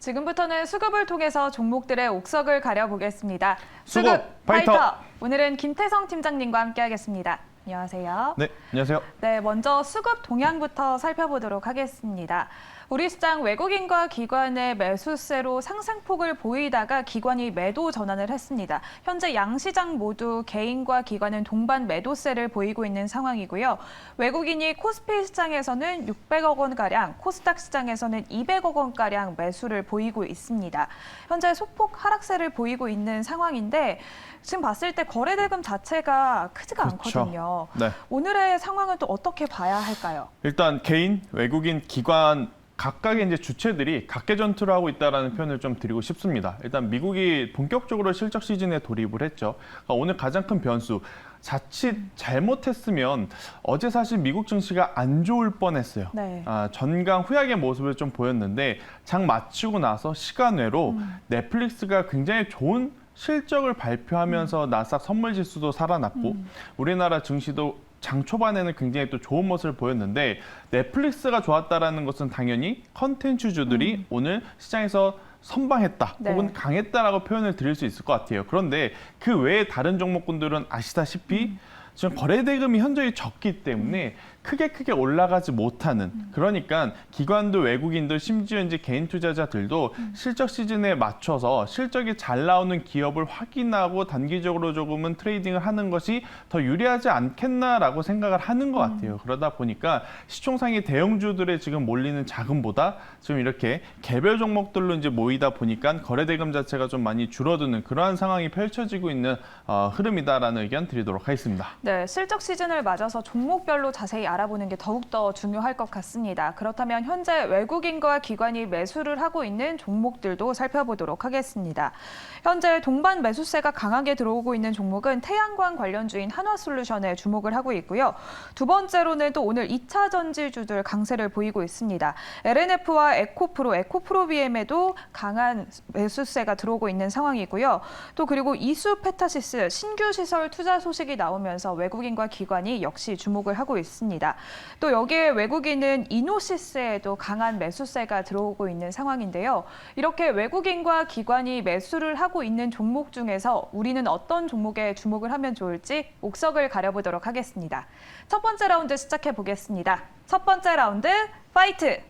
지금부터는 수급을 통해서 종목들의 옥석을 가려보겠습니다. 수급 파이터! 오늘은 김태성 팀장님과 함께하겠습니다. 안녕하세요. 네, 안녕하세요. 네, 먼저 수급 동향부터 살펴보도록 하겠습니다. 우리 시장 외국인과 기관의 매수세로 상승폭을 보이다가 기관이 매도 전환을 했습니다. 현재 양시장 모두 개인과 기관은 동반 매도세를 보이고 있는 상황이고요. 외국인이 코스피 시장에서는 600억 원가량, 코스닥 시장에서는 200억 원가량 매수를 보이고 있습니다. 현재 소폭 하락세를 보이고 있는 상황인데 지금 봤을 때 거래대금 자체가 크지가 그렇죠. 않거든요. 네. 오늘의 상황은 또 어떻게 봐야 할까요? 일단 개인, 외국인, 기관 각각의 이제 주체들이 각계 전투를 하고 있다는 표현을 좀 드리고 싶습니다. 일단 미국이 본격적으로 실적 시즌에 돌입을 했죠. 그러니까 오늘 가장 큰 변수, 자칫 잘못했으면 어제 사실 미국 증시가 안 좋을 뻔했어요. 네. 전강 후약의 모습을 좀 보였는데 장 마치고 나서 시간 외로 넷플릭스가 굉장히 좋은 실적을 발표하면서 나스닥 선물 지수도 살아났고 우리나라 증시도 장 초반에는 굉장히 또 좋은 모습을 보였는데 넷플릭스가 좋았다라는 것은 당연히 컨텐츠주들이 오늘 시장에서 선방했다 네. 혹은 강했다라고 표현을 드릴 수 있을 것 같아요. 그런데 그 외에 다른 종목군들은 아시다시피 지금 거래대금이 현저히 적기 때문에 크게 올라가지 못하는, 그러니까 기관도 외국인도 심지어 이제 개인 투자자들도 실적 시즌에 맞춰서 실적이 잘 나오는 기업을 확인하고 단기적으로 조금은 트레이딩을 하는 것이 더 유리하지 않겠나라고 생각을 하는 것 같아요. 그러다 보니까 시총상위 대형주들의 지금 몰리는 자금보다 지금 이렇게 개별 종목들로 이제 모이다 보니까 거래대금 자체가 좀 많이 줄어드는 그러한 상황이 펼쳐지고 있는 흐름이다라는 의견 드리도록 하겠습니다. 네, 실적 시즌을 맞아서 종목별로 자세히 알아보는 게 더욱더 중요할 것 같습니다. 그렇다면 현재 외국인과 기관이 매수를 하고 있는 종목들도 살펴보도록 하겠습니다. 현재 동반 매수세가 강하게 들어오고 있는 종목은 태양광 관련주인 한화솔루션에 주목을 하고 있고요. 두 번째로는 또 오늘 2차 전지주들 강세를 보이고 있습니다. LNF와 에코프로비엠에도 강한 매수세가 들어오고 있는 상황이고요. 또 그리고 이수페타시스 신규 시설 투자 소식이 나오면서 외국인과 기관이 역시 주목을 하고 있습니다. 또 여기에 외국인은 이노시스에도 강한 매수세가 들어오고 있는 상황인데요. 이렇게 외국인과 기관이 매수를 하고 있는 종목 중에서 우리는 어떤 종목에 주목을 하면 좋을지 옥석을 가려보도록 하겠습니다. 첫 번째 라운드 시작해 보겠습니다. 첫 번째 라운드 파이트!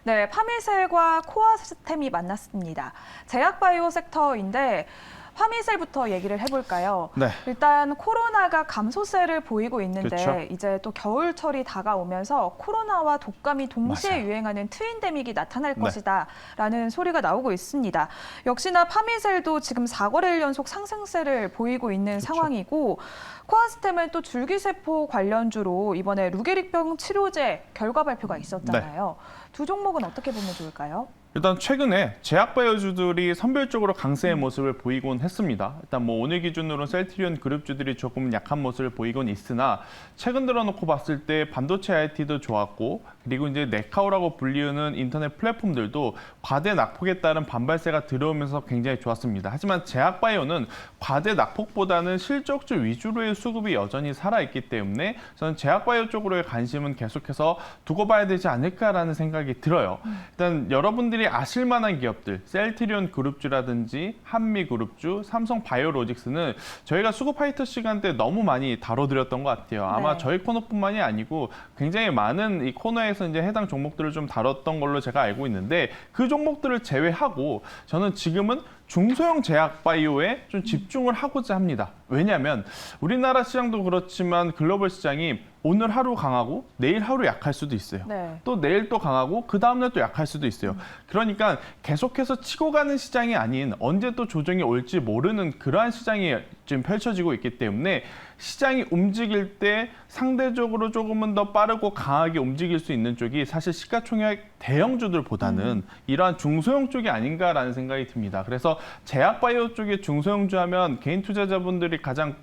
네, 파미셀과 코아시스템이 만났습니다. 제약바이오 섹터인데 파미셀부터 얘기를 해볼까요? 네. 일단 코로나가 감소세를 보이고 있는데 그렇죠. 이제 또 겨울철이 다가오면서 코로나와 독감이 동시에 맞아요. 유행하는 트윈데믹이 나타날 네. 것이다라는 소리가 나오고 있습니다. 역시나 파미셀도 지금 4거래일 연속 상승세를 보이고 있는 그렇죠. 상황이고 코아스템은 또 줄기세포 관련주로 이번에 루게릭병 치료제 결과 발표가 있었잖아요. 두 종목은 어떻게 보면 좋을까요? 일단 최근에 제약바이오주들이 선별적으로 강세의 모습을 보이곤 했습니다. 일단 뭐 오늘 기준으로는 셀트리온 그룹주들이 조금 약한 모습을 보이곤 있으나 최근 들어놓고 봤을 때 반도체 IT도 좋았고 그리고 이제 네카오라고 불리우는 인터넷 플랫폼들도 과대 낙폭에 따른 반발세가 들어오면서 굉장히 좋았습니다. 하지만 제약바이오는 과대 낙폭보다는 실적주 위주로의 수급이 여전히 살아있기 때문에 저는 제약바이오 쪽으로의 관심은 계속해서 두고 봐야 되지 않을까라는 생각이 들어요. 일단 여러분들이 아실 만한 기업들, 셀트리온 그룹주라든지 한미그룹주, 삼성바이오로직스는 저희가 수급 파이터 시간 때 너무 많이 다뤄드렸던 것 같아요. 아마 네. 저희 코너뿐만이 아니고 굉장히 많은 이 코너에서 이제 해당 종목들을 좀 다뤘던 걸로 제가 알고 있는데 그 종목들을 제외하고 저는 지금은 중소형 제약바이오에 좀 집중을 하고자 합니다. 왜냐하면 우리나라 시장도 그렇지만 글로벌 시장이 오늘 하루 강하고 내일 하루 약할 수도 있어요. 네. 또 내일 또 강하고 그 다음날 또 약할 수도 있어요. 그러니까 계속해서 치고 가는 시장이 아닌 언제 또 조정이 올지 모르는 그러한 시장이 지금 펼쳐지고 있기 때문에 시장이 움직일 때 상대적으로 조금은 더 빠르고 강하게 움직일 수 있는 쪽이 사실 시가총액 대형주들보다는 이러한 중소형 쪽이 아닌가라는 생각이 듭니다. 그래서 제약바이오 쪽의 중소형주 하면 개인 투자자분들이 가장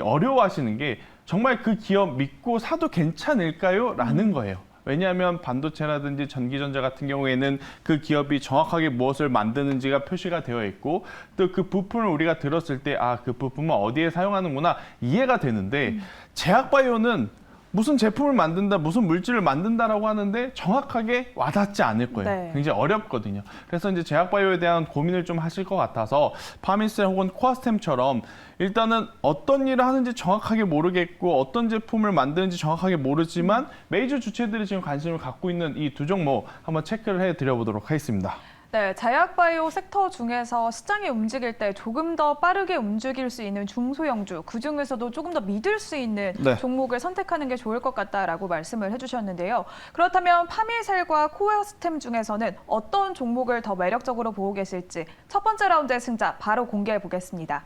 어려워하시는 게 정말 그 기업 믿고 사도 괜찮을까요? 라는 거예요. 왜냐하면 반도체라든지 전기전자 같은 경우에는 그 기업이 정확하게 무엇을 만드는지가 표시가 되어 있고 또 그 부품을 우리가 들었을 때 그 부품은 어디에 사용하는구나 이해가 되는데 제약바이오는 무슨 제품을 만든다, 무슨 물질을 만든다라고 하는데 정확하게 와닿지 않을 거예요. 네. 굉장히 어렵거든요. 그래서 이제 제약바이오에 대한 고민을 좀 하실 것 같아서 파미셀 혹은 코아스템처럼 일단은 어떤 일을 하는지 정확하게 모르겠고 어떤 제품을 만드는지 정확하게 모르지만 메이저 주체들이 지금 관심을 갖고 있는 이 두 종목 한번 체크를 해드려보도록 하겠습니다. 네, 제약바이오 섹터 중에서 시장이 움직일 때 조금 더 빠르게 움직일 수 있는 중소형주, 그중에서도 조금 더 믿을 수 있는 네. 종목을 선택하는 게 좋을 것 같다라고 말씀을 해주셨는데요. 그렇다면 파미셀과 코어스템 중에서는 어떤 종목을 더 매력적으로 보고 계실지 첫 번째 라운드의 승자 바로 공개해 보겠습니다.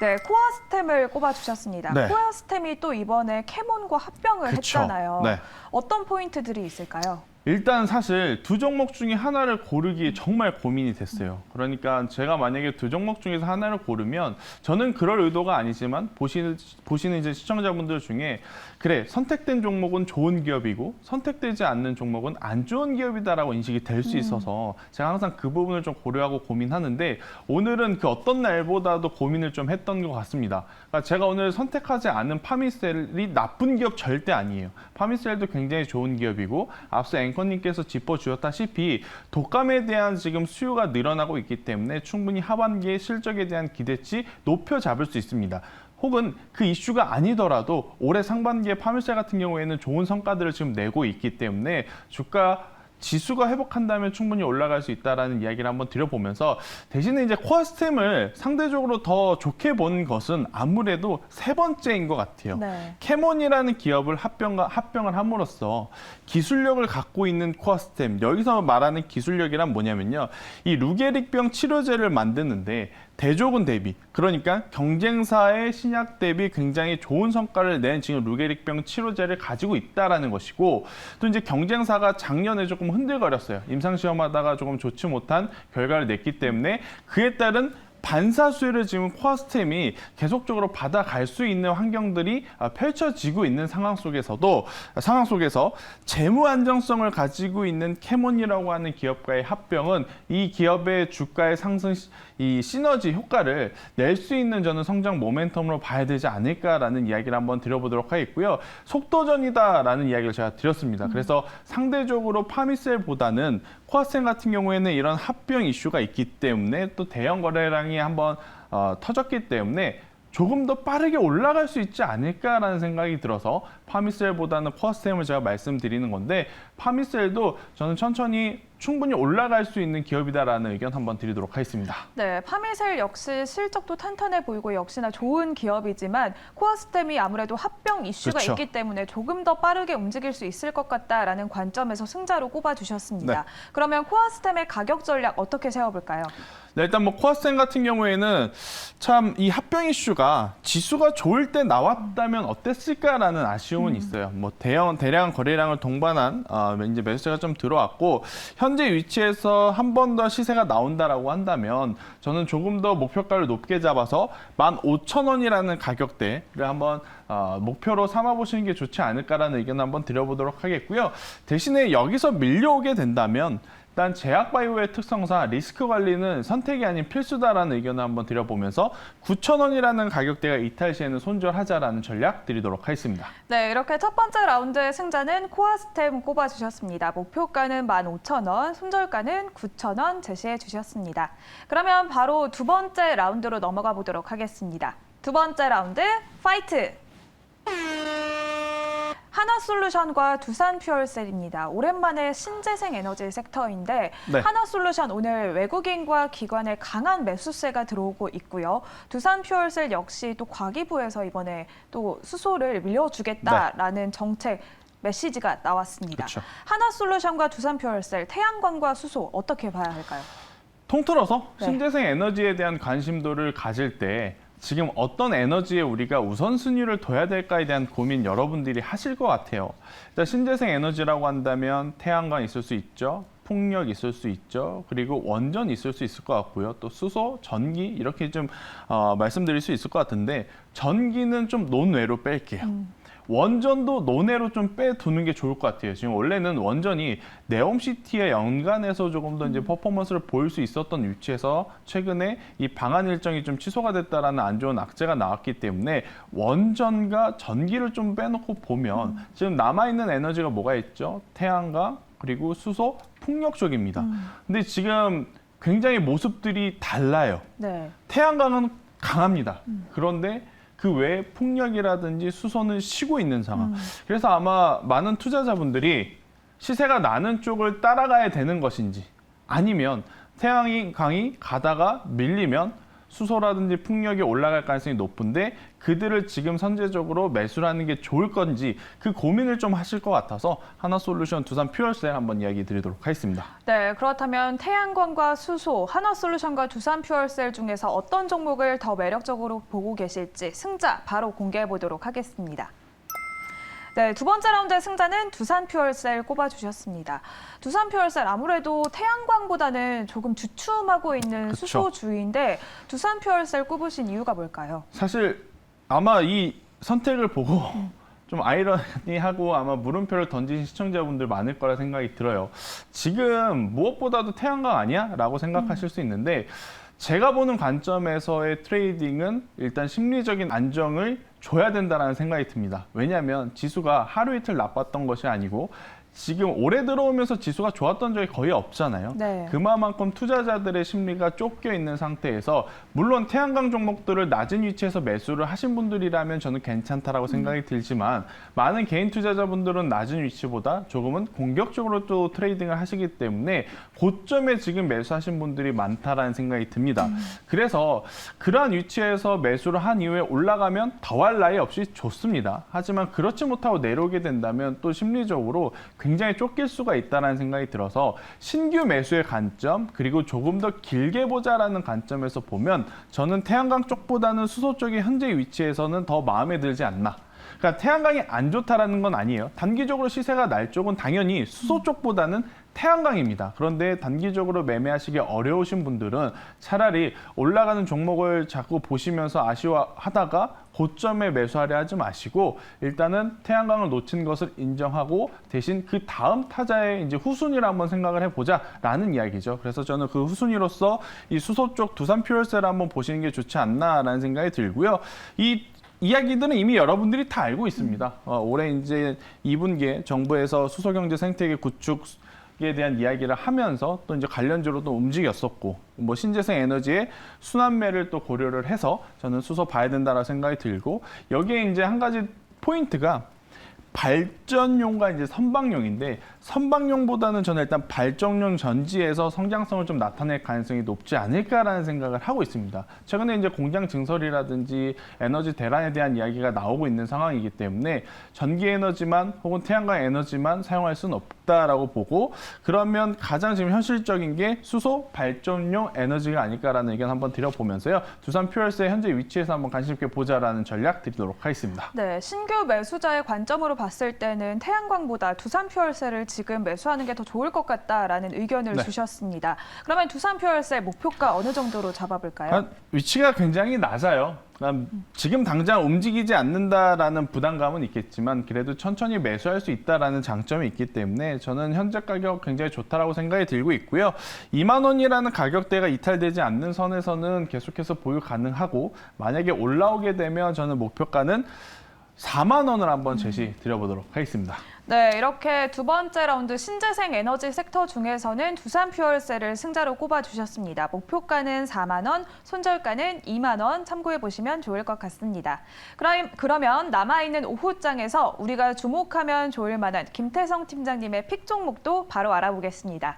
네, 코어스템을 꼽아주셨습니다. 네. 코어스템이 또 이번에 캐몬과 합병을 그쵸. 했잖아요. 네. 어떤 포인트들이 있을까요? 일단 사실 두 종목 중에 하나를 고르기 정말 고민이 됐어요. 그러니까 제가 만약에 두 종목 중에서 하나를 고르면 저는 그럴 의도가 아니지만 보시는 이제 시청자분들 중에 그래, 선택된 종목은 좋은 기업이고 선택되지 않는 종목은 안 좋은 기업이다라고 인식이 될 수 있어서 제가 항상 그 부분을 좀 고려하고 고민하는데 오늘은 그 어떤 날보다도 고민을 좀 했던 것 같습니다. 그러니까 제가 오늘 선택하지 않은 파미셀이 나쁜 기업 절대 아니에요. 파미셀도 굉장히 좋은 기업이고 앞서 앵커님께서 짚어주셨다시피 독감에 대한 지금 수요가 늘어나고 있기 때문에 충분히 하반기에 실적에 대한 기대치 높여 잡을 수 있습니다. 혹은 그 이슈가 아니더라도 올해 상반기에 파미셀 같은 경우에는 좋은 성과들을 지금 내고 있기 때문에 주가 지수가 회복한다면 충분히 올라갈 수 있다라는 이야기를 한번 드려보면서 대신에 이제 코어스템을 상대적으로 더 좋게 본 것은 아무래도 세 번째인 것 같아요. 네. 캐몬이라는 기업을 합병을 함으로써 기술력을 갖고 있는 코어스템, 여기서 말하는 기술력이란 뭐냐면요. 이 루게릭병 치료제를 만드는데 대조군 대비, 그러니까 경쟁사의 신약 대비 굉장히 좋은 성과를 낸 지금 루게릭병 치료제를 가지고 있다라는 것이고 또 이제 경쟁사가 작년에 조금 흔들거렸어요. 임상시험하다가 조금 좋지 못한 결과를 냈기 때문에 그에 따른 반사수혜를 지금 코어스템이 계속적으로 받아갈 수 있는 환경들이 펼쳐지고 있는 상황 속에서 재무 안정성을 가지고 있는 캐몬이라고 하는 기업과의 합병은 이 기업의 주가의 상승 이 시너지 효과를 낼 수 있는 저는 성장 모멘텀으로 봐야 되지 않을까라는 이야기를 한번 드려보도록 하겠고요. 속도전이다라는 이야기를 제가 드렸습니다. 그래서 상대적으로 파미셀보다는 코어스템 같은 경우에는 이런 합병 이슈가 있기 때문에 또 대형 거래량이 한번 터졌기 때문에 조금 더 빠르게 올라갈 수 있지 않을까라는 생각이 들어서 파미셀보다는 코어스템을 제가 말씀드리는 건데 파미셀도 저는 천천히 충분히 올라갈 수 있는 기업이다라는 의견 한번 드리도록 하겠습니다. 네, 파미셀 역시 실적도 탄탄해 보이고 역시나 좋은 기업이지만 코어스템이 아무래도 합병 이슈가 그렇죠. 있기 때문에 조금 더 빠르게 움직일 수 있을 것 같다라는 관점에서 승자로 꼽아주셨습니다. 네. 그러면 코어스템의 가격 전략 어떻게 세워볼까요? 네, 일단 뭐 코어스템 같은 경우에는 참 이 합병 이슈가 지수가 좋을 때 나왔다면 어땠을까라는 아쉬움은 있어요. 뭐 대량 거래량을 동반한 이제 매수세가 좀 들어왔고 현재 위치에서 한 번 더 시세가 나온다라고 한다면 저는 조금 더 목표가를 높게 잡아서 15,000원이라는 가격대를 한번 목표로 삼아보시는 게 좋지 않을까라는 의견을 한번 드려보도록 하겠고요. 대신에 여기서 밀려오게 된다면 일단 제약바이오의 특성상 리스크 관리는 선택이 아닌 필수다라는 의견을 한번 드려보면서 9,000원이라는 가격대가 이탈 시에는 손절하자라는 전략 드리도록 하겠습니다. 네, 이렇게 첫 번째 라운드의 승자는 코어스템 꼽아주셨습니다. 목표가는 15,000원, 손절가는 9,000원 제시해 주셨습니다. 그러면 바로 두 번째 라운드로 넘어가 보도록 하겠습니다. 두 번째 라운드, 파이트! 하나솔루션과 두산퓨얼셀입니다. 오랜만에 신재생 에너지 섹터인데 네. 하나솔루션 오늘 외국인과 기관의 강한 매수세가 들어오고 있고요. 두산퓨얼셀 역시 또 과기부에서 이번에 또 수소를 밀려주겠다라는 정책 메시지가 나왔습니다. 그렇죠. 하나솔루션과 두산퓨얼셀, 태양광과 수소 어떻게 봐야 할까요? 통틀어서 네. 신재생 에너지에 대한 관심도를 가질 때 지금 어떤 에너지에 우리가 우선순위를 둬야 될까에 대한 고민 여러분들이 하실 것 같아요. 일단 신재생 에너지라고 한다면 태양광 있을 수 있죠. 풍력 있을 수 있죠. 그리고 원전 있을 수 있을 것 같고요. 또 수소, 전기 이렇게 좀 말씀드릴 수 있을 것 같은데 전기는 좀 논외로 뺄게요. 원전도 논외로 좀 빼두는 게 좋을 것 같아요. 지금 원래는 원전이 네옴시티에 연관해서 조금 더 이제 퍼포먼스를 보일 수 있었던 위치에서 최근에 이 방한 일정이 좀 취소가 됐다라는 안 좋은 악재가 나왔기 때문에 원전과 전기를 좀 빼놓고 보면 지금 남아있는 에너지가 뭐가 있죠? 태양광, 그리고 수소, 풍력 쪽입니다. 근데 지금 굉장히 모습들이 달라요. 네. 태양광은 강합니다. 그런데 그 외에 풍력이라든지 수소는 쉬고 있는 상황. 그래서 아마 많은 투자자분들이 시세가 나는 쪽을 따라가야 되는 것인지 아니면 태양광이 가다가 밀리면 수소라든지 풍력이 올라갈 가능성이 높은데 그들을 지금 선제적으로 매수를 하는 게 좋을 건지 그 고민을 좀 하실 것 같아서 하나솔루션 두산 퓨얼셀 한번 이야기 드리도록 하겠습니다. 네, 그렇다면 태양광과 수소, 하나솔루션과 두산 퓨얼셀 중에서 어떤 종목을 더 매력적으로 보고 계실지 승자 바로 공개해 보도록 하겠습니다. 네, 두 번째 라운드의 승자는 두산 퓨얼셀 꼽아주셨습니다. 두산 퓨얼셀 아무래도 태양광보다는 조금 주춤하고 있는 그쵸. 수소주인데 두산 퓨얼셀 꼽으신 이유가 뭘까요? 사실 아마 이 선택을 보고 좀 아이러니하고 아마 물음표를 던지신 시청자분들 많을 거라 생각이 들어요. 지금 무엇보다도 태양광 아니야? 라고 생각하실 수 있는데 제가 보는 관점에서의 트레이딩은 일단 심리적인 안정을 줘야 된다는 생각이 듭니다. 왜냐하면 지수가 하루 이틀 나빴던 것이 아니고 지금 올해 들어오면서 지수가 좋았던 적이 거의 없잖아요. 네. 그만큼 투자자들의 심리가 쫓겨 있는 상태에서 물론 태양광 종목들을 낮은 위치에서 매수를 하신 분들이라면 저는 괜찮다라고 생각이 들지만 많은 개인 투자자분들은 낮은 위치보다 조금은 공격적으로 또 트레이딩을 하시기 때문에 고점에 지금 매수하신 분들이 많다라는 생각이 듭니다. 그래서 그러한 위치에서 매수를 한 이후에 올라가면 더할 나위 없이 좋습니다. 하지만 그렇지 못하고 내려오게 된다면 또 심리적으로 굉장히 쫓길 수가 있다는 생각이 들어서 신규 매수의 관점 그리고 조금 더 길게 보자라는 관점에서 보면 저는 태양광 쪽보다는 수소 쪽이 현재 위치에서는 더 마음에 들지 않나. 그러니까 태양광이 안 좋다라는 건 아니에요. 단기적으로 시세가 날 쪽은 당연히 수소 쪽보다는 태양광입니다. 그런데 단기적으로 매매하시기 어려우신 분들은 차라리 올라가는 종목을 자꾸 보시면서 아쉬워하다가 고점에 매수하려 하지 마시고 일단은 태양광을 놓친 것을 인정하고 대신 그 다음 타자의 이제 후순위를 한번 생각을 해보자라는 이야기죠. 그래서 저는 그 후순위로서 이 수소 쪽 두산 퓨얼셀을 한번 보시는 게 좋지 않나라는 생각이 들고요. 이 이야기들은 이미 여러분들이 다 알고 있습니다. 올해 이제 2분기에 정부에서 수소경제 생태계 구축에 대한 이야기를 하면서 또 이제 관련주로 또 움직였었고, 뭐 신재생 에너지의 순환매를 또 고려를 해서 저는 수소 봐야 된다라고 생각이 들고, 여기에 이제 한 가지 포인트가 발전용과 이제 선박용인데 선박용보다는 저는 일단 발전용 전지에서 성장성을 좀 나타낼 가능성이 높지 않을까라는 생각을 하고 있습니다. 최근에 이제 공장 증설이라든지 에너지 대란에 대한 이야기가 나오고 있는 상황이기 때문에 전기 에너지만 혹은 태양광 에너지만 사용할 수는 없다라고 보고, 그러면 가장 지금 현실적인 게 수소 발전용 에너지가 아닐까라는 의견 한번 드려보면서요. 두산 퓨얼스의 현재 위치에서 한번 관심 있게 보자라는 전략 드리도록 하겠습니다. 네, 신규 매수자의 관점으로 봤을 때는 태양광보다 두산 퓨얼셀을 지금 매수하는 게 더 좋을 것 같다라는 의견을 네. 주셨습니다. 그러면 두산 퓨얼셀 목표가 어느 정도로 잡아볼까요? 위치가 굉장히 낮아요. 지금 당장 움직이지 않는다라는 부담감은 있겠지만 그래도 천천히 매수할 수 있다라는 장점이 있기 때문에 저는 현재 가격 굉장히 좋다라고 생각이 들고 있고요. 2만 원이라는 가격대가 이탈되지 않는 선에서는 계속해서 보유 가능하고, 만약에 올라오게 되면 저는 목표가는 4만 원을 한번 제시 드려보도록 하겠습니다. 네, 이렇게 두 번째 라운드 신재생 에너지 섹터 중에서는 두산 퓨얼셀을 승자로 꼽아주셨습니다. 목표가는 4만 원, 손절가는 2만 원 참고해 보시면 좋을 것 같습니다. 그러면 남아있는 오후장에서 우리가 주목하면 좋을 만한 김태성 팀장님의 픽 종목도 바로 알아보겠습니다.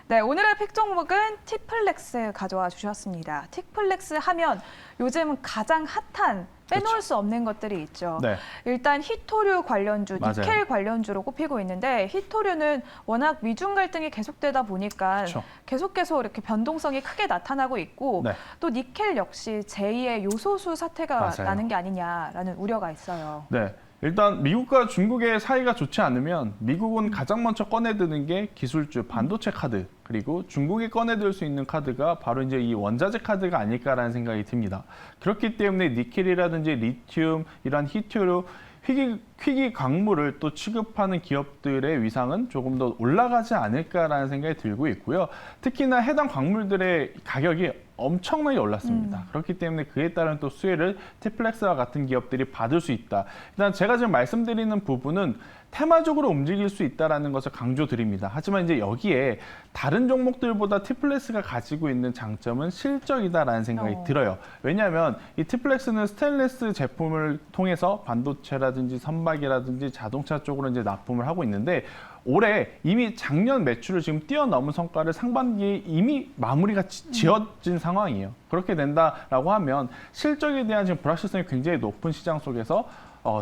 네, 오늘의 픽 종목은 티플렉스 가져와 주셨습니다. 티플렉스 하면 요즘 가장 핫한 빼놓을 수 없는 것들이 있죠. 네. 일단 히토류 관련주, 맞아요. 니켈 관련주로 꼽히고 있는데 히토류는 워낙 미중 갈등이 계속되다 보니까 그렇죠. 계속 이렇게 변동성이 크게 나타나고 있고 네. 또 니켈 역시 제2의 요소수 사태가 맞아요. 나는 게 아니냐라는 우려가 있어요. 네. 일단 미국과 중국의 사이가 좋지 않으면 미국은 가장 먼저 꺼내드는 게 기술주, 반도체 카드, 그리고 중국이 꺼내들 수 있는 카드가 바로 이제 이 원자재 카드가 아닐까라는 생각이 듭니다. 그렇기 때문에 니켈이라든지 리튬, 이런 히토류, 희귀 광물을 또 취급하는 기업들의 위상은 조금 더 올라가지 않을까라는 생각이 들고 있고요. 특히나 해당 광물들의 가격이 엄청나게 올랐습니다. 그렇기 때문에 그에 따른 또 수혜를 티플렉스와 같은 기업들이 받을 수 있다. 일단 제가 지금 말씀드리는 부분은 테마적으로 움직일 수 있다는 것을 강조드립니다. 하지만 이제 여기에 다른 종목들보다 티플렉스가 가지고 있는 장점은 실적이다라는 생각이 들어요. 왜냐하면 이 티플렉스는 스테인리스 제품을 통해서 반도체라든지 선박이라든지 자동차 쪽으로 이제 납품을 하고 있는데 올해 이미 작년 매출을 지금 뛰어넘은 성과를 상반기에 이미 마무리가 지어진 상황이에요. 그렇게 된다라고 하면 실적에 대한 지금 불확실성이 굉장히 높은 시장 속에서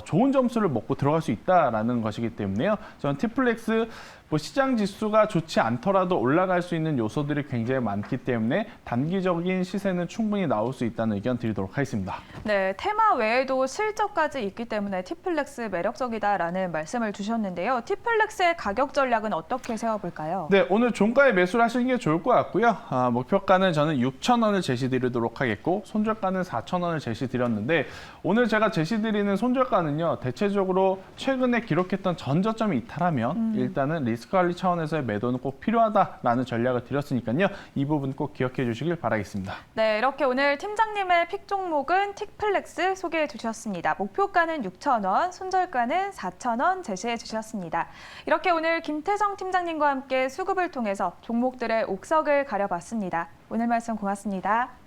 좋은 점수를 먹고 들어갈 수 있다라는 것이기 때문에요. 저는 티플렉스 시장 지수가 좋지 않더라도 올라갈 수 있는 요소들이 굉장히 많기 때문에 단기적인 시세는 충분히 나올 수 있다는 의견 드리도록 하겠습니다. 네, 테마 외에도 실적까지 있기 때문에 티플렉스 매력적이다라는 말씀을 주셨는데요. 티플렉스의 가격 전략은 어떻게 세워볼까요? 네, 오늘 종가에 매수를 하시는 게 좋을 것 같고요. 목표가는 저는 6,000원을 제시드리도록 하겠고 손절가는 4,000원을 제시드렸는데 오늘 제가 제시드리는 손절가는요. 대체적으로 최근에 기록했던 전저점이 이탈하면 일단은 리스크 관리 차원에서의 매도는 꼭 필요하다라는 전략을 드렸으니까요. 이 부분 꼭 기억해 주시길 바라겠습니다. 네, 이렇게 오늘 팀장님의 픽 종목은 티플렉스 소개해 주셨습니다. 목표가는 6,000원, 손절가는 4,000원 제시해 주셨습니다. 이렇게 오늘 김태성 팀장님과 함께 수급을 통해서 종목들의 옥석을 가려봤습니다. 오늘 말씀 고맙습니다.